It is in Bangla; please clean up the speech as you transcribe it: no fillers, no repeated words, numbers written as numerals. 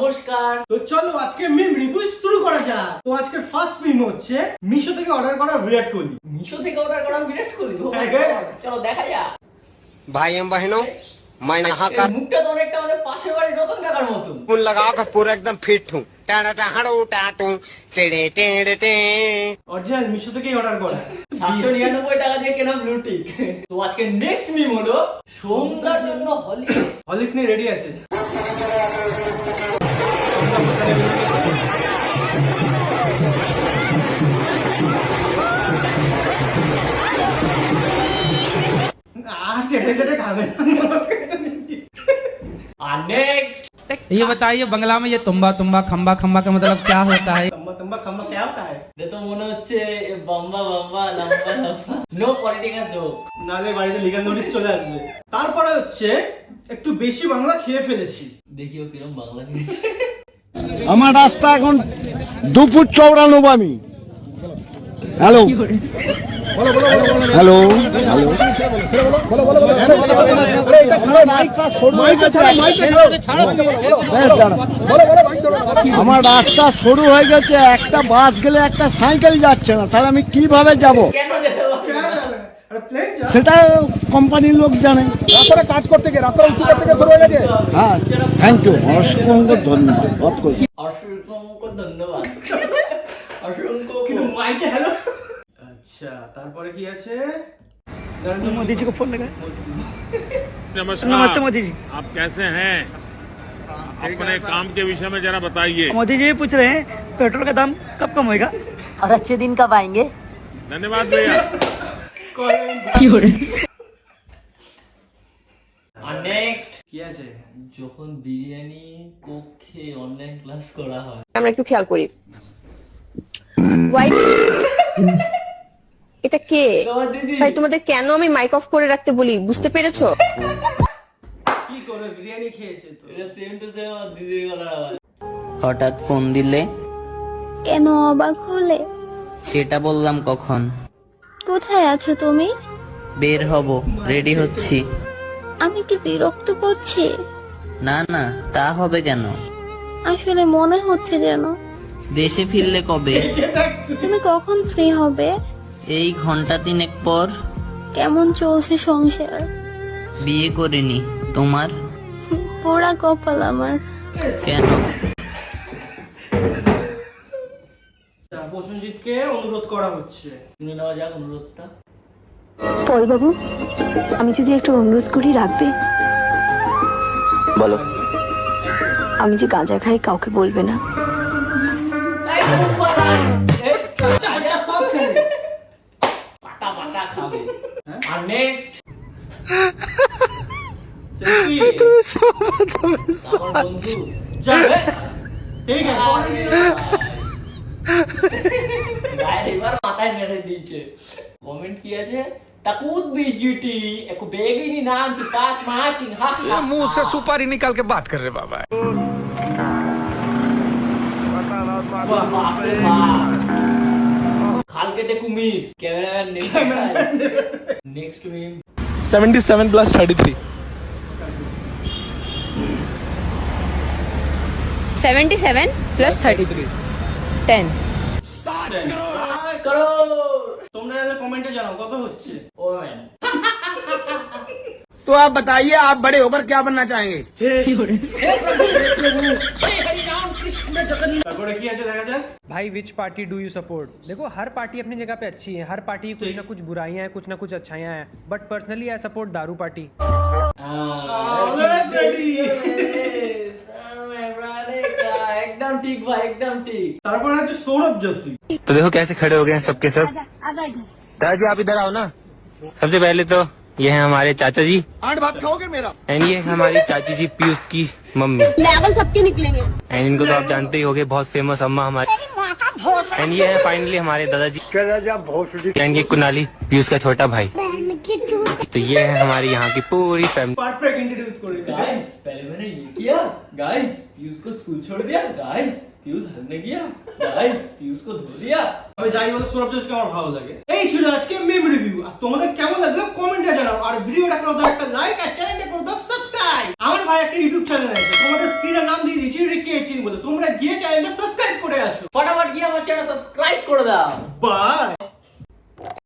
নমস্কার। তো চলো আজকে মিম রিভিউ শুরু করা যাক। তো আজকে ফার্স্ট মিম হচ্ছে মিশো থেকে অর্ডার করা বিরাট কোহলি। মিশো থেকে অর্ডার করা বিরাট কোহলি। চলো দেখা যাক। भाई एवं बहनों, मैं नहा कर মুখটা তো অনেকটা আমাদের পাশের বাড়ির রতন কাকার মতন। फूल लगा कर पूरा एकदम फिट हूँ। टाटा टाड़ो टाटू टेड़े टेड़े टे। অরিজিনাল মিশো থেকেই অর্ডার করা। 799 টাকা দিয়ে কেনা ব্লুটিক। তো আজকে নেক্সট মিম হলো সন্ধ্যার জন্য হলিক্স নিয়ে রেডি আছে। আর চেটে চেটে খাবে আর নেক্সট ये बताइए बंगला में ये तुम्बा तुम्बा खम्बा खम्बा का मतलब क्या होता है? तंबा तंबा खम्बा क्या होता है? তো মনে হচ্ছে বাম্বা বাম্বা লম্বা লম্বা। No political joke. নালে বাড়িতে লিগ্যাল নোটিশ চলে আসবে। তারপরে হচ্ছে একটু বেশি বাংলা খেয়ে ফেলেছি। দেখিও কিরম বাংলা নিয়েছে। আমার রাস্তা এখন 2 ফুট চওড়া নেব আমি। হ্যালো হ্যালো আমার রাস্তা সরু হয়ে গেছে, একটা বাস গেলে একটা সাইকেল যাচ্ছে না, তাহলে আমি কিভাবে যাব? কেন যেতে পারবে না? সেটা কোম্পানির লোক জানে। রাস্তাটা কাজ করতে গিয়ে রাস্তা উঁচু করতে গিয়ে সরু হয়ে গেছে। হ্যাঁ, থ্যাংক ইউ, অসংখ্য ধন্যবাদ। অসংখ্য ধন্যবাদ। অসংখ্য কিন্তু মাইকে হ্যালো। আচ্ছা তারপরে কি আছে? मोदी जी को फोन लगा। नमस्कार। नमस्ते मोदी जी। आप कैसे हैं? अपने काम के विषय में जरा बताइए। मोदी जी पूछ रहे हैं पेट्रोल का दाम कब कम होएगा और अच्छे दिन कब आएंगे? धन्यवाद भैया। আর নেক্সট কি আছে? যখন বিরিয়ানি কক্ষে অনলাইন ক্লাস করা হয় আমরা একটু খেয়াল করি। এটা কে? তোমার দিদি। ভাই তোমাদের কেন আমি মাইক অফ করে রাখতে বলি, বুঝতে পেরেছো? কি করে বিরিয়ানি খেয়েছে তো? এটা সেম টু সেম আমার দিদির গলার আওয়াজ। হঠাৎ ফোন দিলে কেন অবাক হলে? সেটা বললাম কখন। কোথায় আছো তুমি? বের হব, রেডি হচ্ছি। আমি কি বিরক্ত করছি? না না, তা হবে কেন? আসলে মনে হচ্ছে যেন। দেশে ফিরলে কবে? তুমি কখন ফ্রি হবে? এই ঘন্টা 3 পর। কেমন চলছে সংসার? বিয়ে করিনি। তোমার? পোড়া কপাল আমার। কেন? প্রসেনজিৎকে অনুরোধ করা হচ্ছে। শুনে নেওয়া যাক অনুরোধটা। পল বাবু, আমি যদি একটু অনুরোধ করি রাখবে? বলো। আমি যে গাঁজা খাই কাউকে বলবে না। এই খুব বাড়া। এই সব খেয়ে পাটা পাটা খাবে। আর নেক্সট সেলফি আমার বন্ধু যা ঠিক আছে। গায়ের এবার মাথায় মেরে দিয়েছে। কমেন্ট কি আছে? ताकूत बीजीटी एको बेगिनी नाम की पास माचिंग हा मुंह से सुपारी निकाल के बात कर रहे बाबा। बाप रे बाप खाल के कुमीर कैमरामैन नेक्स्ट मीम 77 + 33 77 + 33 10 करोड़। তোমরা এলে কমেন্টে জানাও কত হচ্ছে। ओ मैन तो आप बताइए आप बड़े होकर क्या बनना चाहेंगे? তারপরে কি আছে দেখা যাক। भाई विच पार्टी डू यू सपोर्ट? देखो हर पार्टी अपनी जगह पे अच्छी है, हर पार्टी कुछ ना कुछ बुराइयां हैं, कुछ ना कुछ अच्छाइयां हैं, बट पर्सनली आई सपोर्ट दारू पार्टी। Always ready. एकदम ठीक भाई एकदम ठीक। তারপরে আছে সৌরভ जोशी। तो देखो कैसे खड़े हो गए हैं सबके सब। दादाजी आप इधर आओ ना। सबसे पहले तो ये है हमारे चाचा जी। आठ भात खाओगे मेरा? एंड ये है हमारी चाची जी पीयूष की मम्मी। लेवल सबके निकलेंगे। एंड इनको तो आप जानते ही होंगे, बहुत फेमस अम्मा हमारी। एंड ये है फाइनली हमारे दादाजी। एंड ये कुनाली पीयूष का छोटा भाई। तो ये है हमारी यहाँ की पूरी फैमिली। परफेक्ट इंट्रोड्यूस করে गाइस पहले मैंने ये किया। गाइस पीयूष को स्कूल छोड़ दिया। गाइस पीयूष हरने गया। गाइस पीयूष को धो दिया। আমি যাই বলো সৌরভ जोशी আমার ভালো লাগে। এই ছিল আজকে মিম রিভিউ। আর তোমাদের কেমন লাগলো কমেন্টে জানাও। আর ভিডিওটা করে দাও একটা লাইক আর চ্যানেলটা করে দাও সাবস্ক্রাইব। আমার ভাই একটা ইউটিউব চ্যানেল আছে, তোমাদের স্ক্রিনে নাম দিয়ে দিয়েছি রিকি 18 বলে তোমরা গিয়ে চ্যানেলটা সাবস্ক্রাইব করে আসো। ফটাফট গিয়ে আমার চ্যানেল সাবস্ক্রাইব করে দাও। বাই।